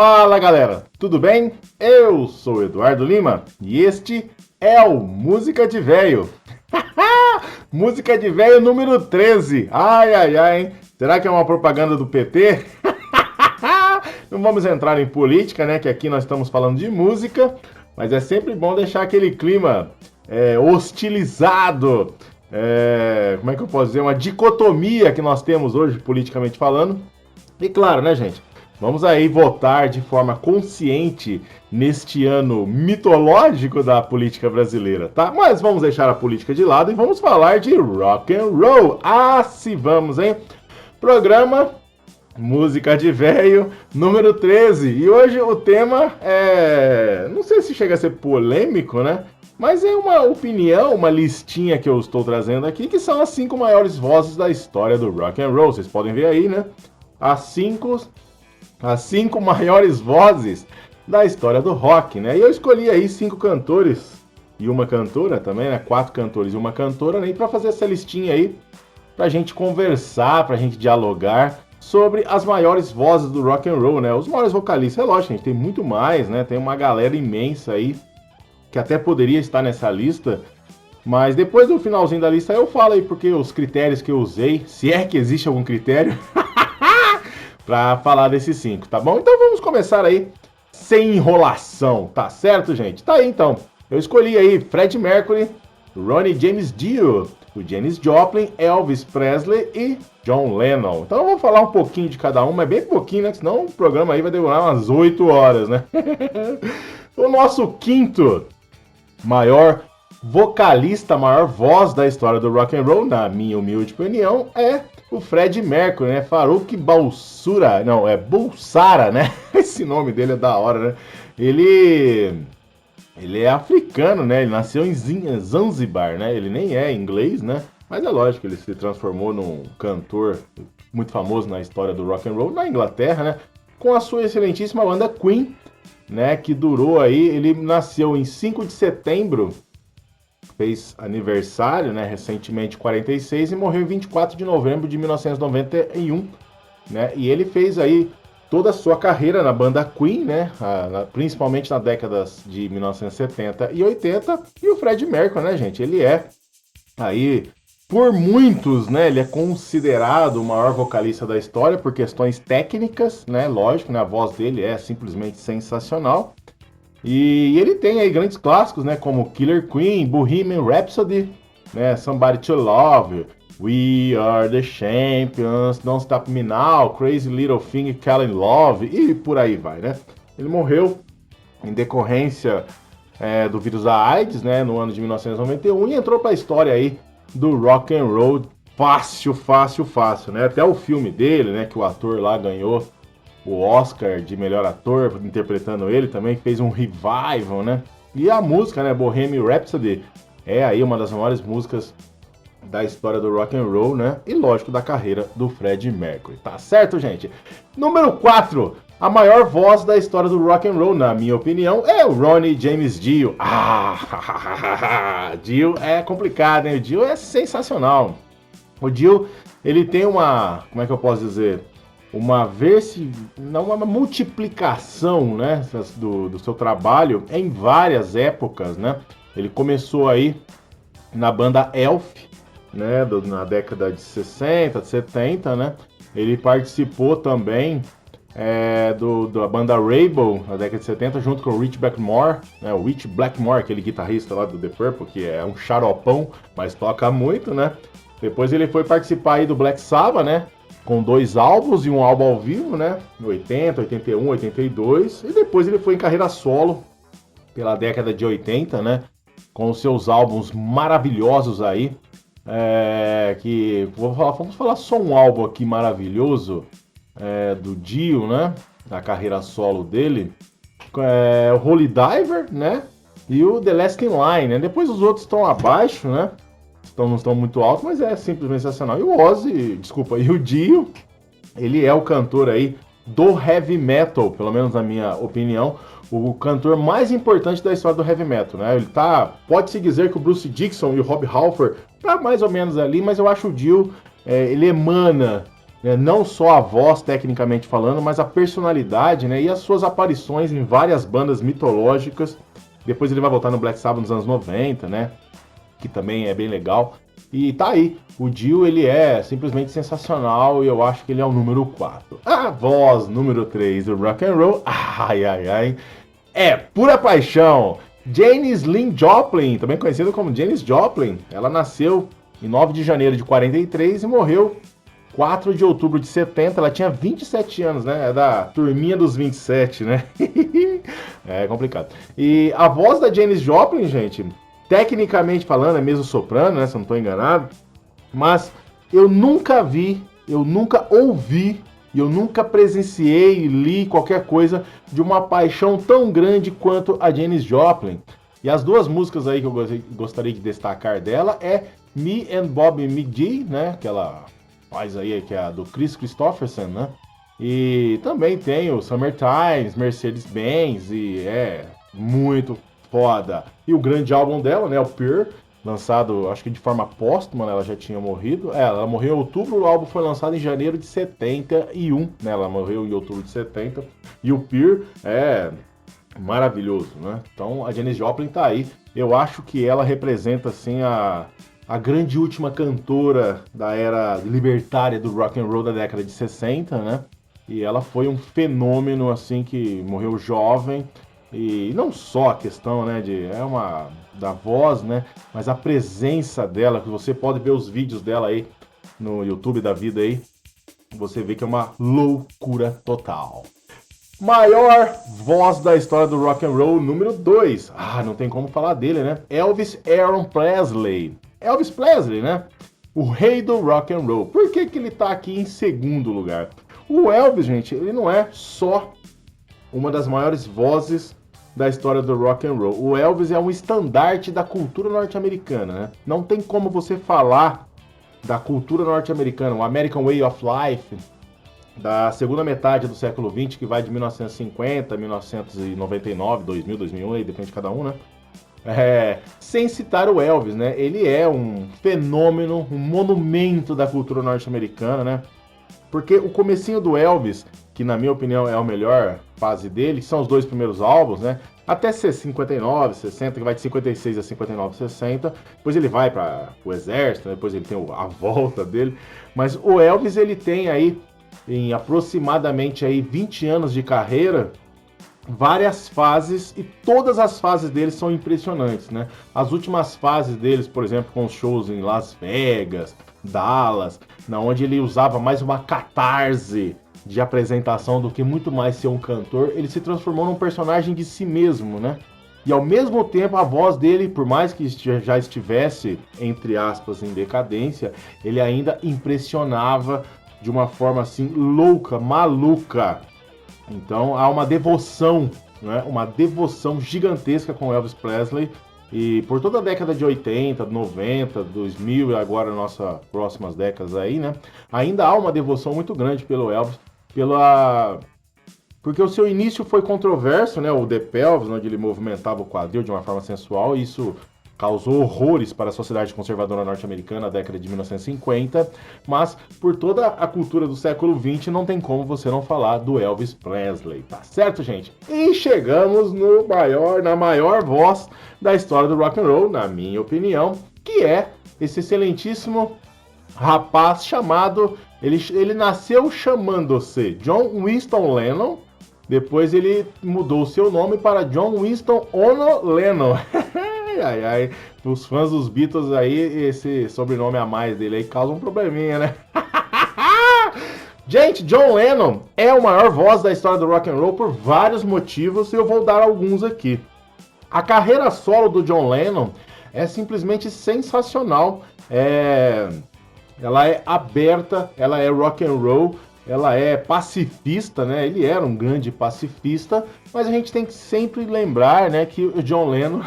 Fala galera, tudo bem? Eu sou o Eduardo Lima e este é o Música de Véio. Música de Véio número 13. Ai, ai, ai, hein? Será que é uma propaganda do PT? Não vamos entrar em política, né? Que aqui nós estamos falando de música, mas é sempre bom deixar aquele clima hostilizado. Como é que eu posso dizer? Uma dicotomia que nós temos hoje, politicamente falando. E claro, né, gente? Vamos aí votar de forma consciente neste ano mitológico da política brasileira, tá? Mas vamos deixar a política de lado e vamos falar de rock and roll. Ah, se vamos, hein? Programa Música de Véio número 13. E hoje o tema não sei se chega a ser polêmico, né? Mas é uma opinião, uma listinha que eu estou trazendo aqui, que são as 5 maiores vozes da história do rock and roll. Vocês podem ver aí, né? As cinco maiores vozes da história do rock, né? E eu escolhi aí 5 cantores e uma cantora também, né? 4 cantores e uma cantora, né? E para fazer essa listinha aí, pra gente conversar, pra gente dialogar sobre as maiores vozes do rock and roll, né? Os maiores vocalistas, é lógico, a gente tem muito mais, né? Tem uma galera imensa aí que até poderia estar nessa lista, mas depois do finalzinho da lista eu falo aí porque os critérios que eu usei, se é que existe algum critério, para falar desses 5, tá bom? Então vamos começar aí sem enrolação, tá certo, gente? Tá aí então. Eu escolhi aí Freddie Mercury, Ronnie James Dio, o Janis Joplin, Elvis Presley e John Lennon. Então eu vou falar um pouquinho de cada um, mas bem pouquinho, né? Senão o programa aí vai demorar umas 8 horas, né? O nosso quinto maior vocalista, maior voz da história do rock and roll, na minha humilde opinião, é o Freddie Mercury, né? Farrokh Bulsara, não, é Bulsara, né? Esse nome dele é da hora, né? Ele é africano, né? Ele nasceu em Zanzibar, né? Ele nem é inglês, né? Mas é lógico, ele se transformou num cantor muito famoso na história do rock and roll na Inglaterra, né? Com a sua excelentíssima banda Queen, né? Que durou aí, ele nasceu em 5 de setembro, fez aniversário, né, recentemente 46 e morreu em 24 de novembro de 1991, né? E ele fez aí toda a sua carreira na banda Queen, né, principalmente nas décadas de 1970 e 80. E o Freddie Mercury, né, gente, ele é aí por muitos, né, ele é considerado o maior vocalista da história por questões técnicas, né? Lógico, né, a voz dele é simplesmente sensacional. E ele tem aí grandes clássicos, né, como Killer Queen, Bohemian Rhapsody, né, Somebody to Love, We Are the Champions, Don't Stop Me Now, Crazy Little Thing, Fall in Love e por aí vai, né? Ele morreu em decorrência do vírus da AIDS, né, no ano de 1991 e entrou para a história aí do rock and roll fácil, né? Até o filme dele, né, que o ator lá ganhou o Oscar de melhor ator, interpretando ele, também fez um revival, né? E a música, né, Bohemian Rhapsody, é aí uma das maiores músicas da história do rock and roll, né? E lógico, da carreira do Freddie Mercury, tá certo, gente? Número 4, a maior voz da história do rock and roll, na minha opinião, é o Ronnie James Dio. Dio é complicado, hein? O Dio é sensacional. O Dio, ele tem uma, como é que eu posso dizer? Uma multiplicação, né, do seu trabalho em várias épocas, né? Ele começou aí na banda Elf, né, na década de 60, de 70, né? Ele participou também da banda Rainbow na década de 70, junto com o Rich Blackmore, né? O Rich Blackmore, aquele guitarrista lá do The Purple, que é um xaropão, mas toca muito, né? Depois ele foi participar aí do Black Sabbath, né? Com 2 álbuns e um álbum ao vivo, né? 80, 81, 82. E depois ele foi em carreira solo pela década de 80, né? Com os seus álbuns maravilhosos aí. Vamos falar só um álbum aqui maravilhoso do Dio, né? Da carreira solo dele. O Holy Diver, né? E o The Last in Line, né? Depois os outros estão abaixo, né? Não estão muito altos, mas é simplesmente sensacional. E o Dio, ele é o cantor aí do heavy metal, pelo menos na minha opinião, o cantor mais importante da história do heavy metal, né? Pode-se dizer que o Bruce Dickinson e o Rob Halford tá mais ou menos ali, mas eu acho o Dio, ele emana né? Não só a voz, tecnicamente falando, mas a personalidade, né? E as suas aparições em várias bandas mitológicas. Depois ele vai voltar no Black Sabbath nos anos 90, né? Que também é bem legal. E tá aí, o Dio ele é simplesmente sensacional e eu acho que ele é o número 4. A voz número 3 do rock and roll, ai ai ai, é pura paixão. Janis Lynn Joplin, também conhecida como Janis Joplin, ela nasceu em 9 de janeiro de 43 e morreu 4 de outubro de 70, ela tinha 27 anos, né? É da turminha dos 27, né? É complicado. E a voz da Janis Joplin, gente, tecnicamente falando, é mesmo soprano, né? Se eu não estou enganado. Mas eu nunca vi, eu nunca ouvi, eu nunca presenciei, li qualquer coisa de uma paixão tão grande quanto a Janis Joplin. E as duas músicas aí que eu gostaria de destacar dela é Me and Bobby McGee, né? Que ela faz aí, que é a do Chris Christopherson, né? E também tem o Summertime, Mercedes-Benz, e é muito foda. E o grande álbum dela, né, o Pure, lançado, acho que de forma póstuma, né, ela já tinha morrido. Ela morreu em outubro, o álbum foi lançado em janeiro de 71, né, ela morreu em outubro de 70. E o Pure é maravilhoso, né? Então a Janis Joplin tá aí. Eu acho que ela representa, assim, a grande última cantora da era libertária do rock and roll da década de 60, né? E ela foi um fenômeno, assim, que morreu jovem. E não só a questão, né, da voz, né, mas a presença dela, que você pode ver os vídeos dela aí no YouTube da vida aí, você vê que é uma loucura total. Maior voz da história do rock and roll, número 2. Ah, não tem como falar dele, né? Elvis Aaron Presley. Elvis Presley, né? O rei do rock and roll. Por que ele tá aqui em segundo lugar? O Elvis, gente, ele não é só uma das maiores vozes da história do rock and roll. O Elvis é um estandarte da cultura norte-americana, né? Não tem como você falar da cultura norte-americana, o American Way of Life, da segunda metade do século XX, que vai de 1950, 1999, 2000, 2001, aí depende de cada um, né? Sem citar o Elvis, né? Ele é um fenômeno, um monumento da cultura norte-americana, né? Porque o comecinho do Elvis, que na minha opinião é a melhor fase dele, são os dois primeiros álbuns, né? Até ser 59, 60, que vai de 56 a 59, 60. Depois ele vai para o exército, né? Depois ele tem a volta dele. Mas o Elvis, ele tem aí, em aproximadamente aí 20 anos de carreira, várias fases, e todas as fases deles são impressionantes, né? As últimas fases deles, por exemplo, com os shows em Las Vegas, Dallas, na onde ele usava mais uma catarse de apresentação do que muito mais ser um cantor, ele se transformou num personagem de si mesmo, né? E ao mesmo tempo a voz dele, por mais que já estivesse, entre aspas, em decadência, ele ainda impressionava de uma forma assim louca, maluca. Então há uma devoção, né? Uma devoção gigantesca com Elvis Presley. E por toda a década de 80, 90, 2000 e agora nossas próximas décadas aí, né? Ainda há uma devoção muito grande pelo Elvis, porque o seu início foi controverso, né? O The Pelvis, onde ele movimentava o quadril de uma forma sensual, e isso causou horrores para a sociedade conservadora norte-americana na década de 1950, mas por toda a cultura do século XX não tem como você não falar do Elvis Presley, tá certo, gente? E chegamos na maior voz da história do rock and roll, na minha opinião, que é esse excelentíssimo rapaz chamado, ele nasceu chamando-se John Winston Lennon. Depois ele mudou o seu nome para John Winston Ono Lennon. Ai, ai, os fãs dos Beatles aí, esse sobrenome a mais dele aí causa um probleminha, né? Gente, John Lennon é a maior voz da história do rock and roll por vários motivos e eu vou dar alguns aqui. A carreira solo do John Lennon é simplesmente sensacional. Ela é aberta, ela é rock and roll, ela é pacifista, né? Ele era um grande pacifista, mas a gente tem que sempre lembrar, né, que o John Lennon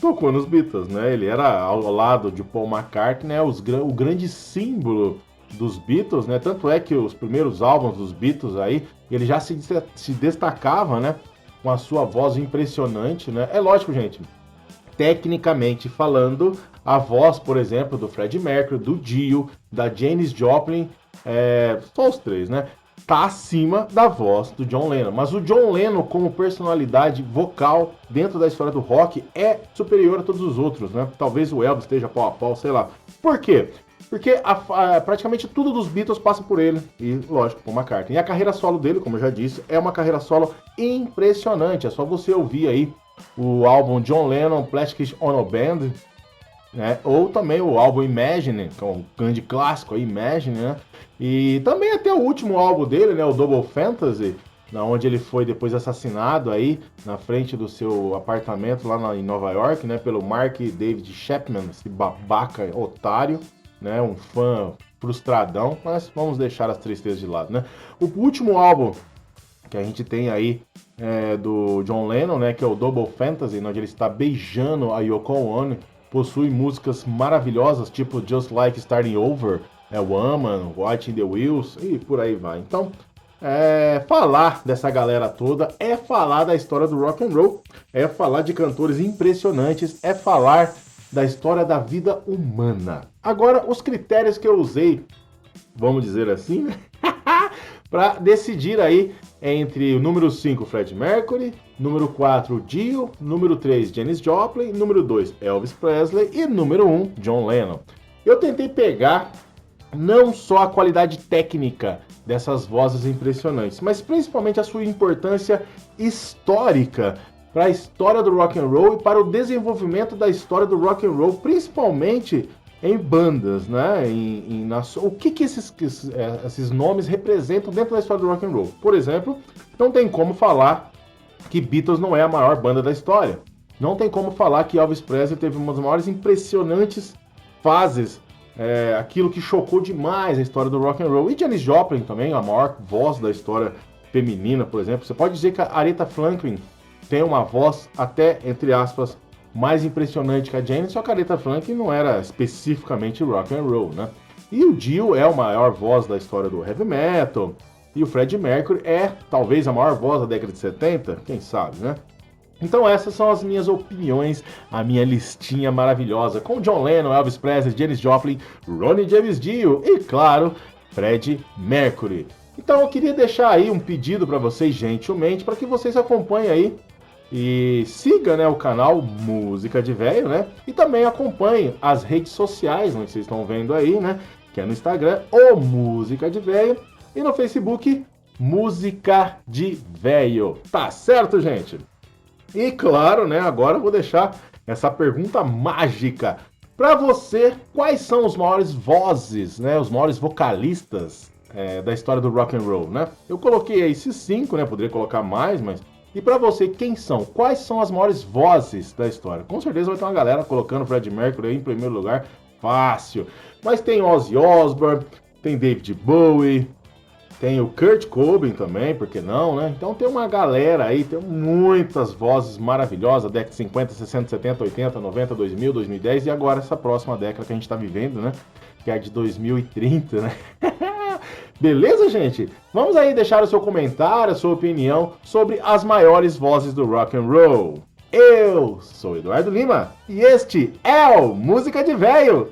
tocou nos Beatles, né? Ele era ao lado de Paul McCartney, né, o grande símbolo dos Beatles, né? Tanto é que os primeiros álbuns dos Beatles aí, ele já se destacava, né, com a sua voz impressionante, né? É lógico, gente, tecnicamente falando, a voz, por exemplo, do Freddie Mercury, do Dio, da Janis Joplin só os três, né? Tá acima da voz do John Lennon. Mas o John Lennon, como personalidade vocal dentro da história do rock, é superior a todos os outros, né? Talvez o Elvis esteja pau a pau, sei lá. Por quê? Porque praticamente tudo dos Beatles passa por ele, e lógico, por McCartney. E a carreira solo dele, como eu já disse, é uma carreira solo impressionante. É só você ouvir aí o álbum John Lennon Plastic Ono Band, né? Ou também o álbum Imagine, que é um grande clássico aí, Imagine, né? E também até o último álbum dele, né? O Double Fantasy, onde ele foi depois assassinado aí na frente do seu apartamento lá em Nova York, né? Pelo Mark David Chapman, esse babaca otário, né? Um fã frustradão, mas vamos deixar as tristezas de lado, né? O último álbum que a gente tem aí do John Lennon, né? Que é o Double Fantasy, onde ele está beijando a Yoko Ono, possui músicas maravilhosas, tipo Just Like Starting Over, Woman, Watching the Wheels e por aí vai. Então, falar dessa galera toda é falar da história do rock and roll, é falar de cantores impressionantes, é falar da história da vida humana. Agora, os critérios que eu usei, vamos dizer assim, né? Para decidir aí entre o número 5, Fred Mercury, número 4, Dio, número 3, Janis Joplin, número 2, Elvis Presley e número 1, John Lennon. Eu tentei pegar não só a qualidade técnica dessas vozes impressionantes, mas principalmente a sua importância histórica para a história do rock and roll e para o desenvolvimento da história do rock and roll, principalmente em bandas, né? O que esses nomes representam dentro da história do rock and roll? Por exemplo, não tem como falar que Beatles não é a maior banda da história. Não tem como falar que Elvis Presley teve uma das maiores impressionantes fases, aquilo que chocou demais a história do rock and roll. E Janis Joplin também, a maior voz da história feminina, por exemplo. Você pode dizer que a Aretha Franklin tem uma voz até, entre aspas, mais impressionante que a Janis, só que a Aretha Franklin não era especificamente rock and roll, né? E o Dio é a maior voz da história do heavy metal, e o Fred Mercury é talvez a maior voz da década de 70, quem sabe, né? Então essas são as minhas opiniões, a minha listinha maravilhosa, com John Lennon, Elvis Presley, Janis Joplin, Ronnie James Dio e, claro, Fred Mercury. Então eu queria deixar aí um pedido para vocês, gentilmente, para que vocês acompanhem aí e siga, né, o canal Música de Véio, né? E também acompanhe as redes sociais, onde vocês estão vendo aí, né? Que é no Instagram, o Música de Véio, e no Facebook, Música de Véio. Tá certo, gente? E claro, né, agora eu vou deixar essa pergunta mágica. Para você, quais são os maiores vozes, né, os maiores vocalistas da história do rock and roll, né? Eu coloquei aí esses 5, né? Poderia colocar mais, mas... E pra você, quem são? Quais são as maiores vozes da história? Com certeza vai ter uma galera colocando Fred Mercury aí em primeiro lugar, fácil. Mas tem Ozzy Osbourne, tem David Bowie, tem o Kurt Cobain também, por que não, né? Então tem uma galera aí, tem muitas vozes maravilhosas, década de 50, 60, 70, 80, 90, 2000, 2010 e agora essa próxima década que a gente tá vivendo, né? Que é a de 2030, né? Beleza, gente? Vamos aí deixar o seu comentário, a sua opinião sobre as maiores vozes do rock and roll. Eu sou Eduardo Lima e este é o Música de Véio.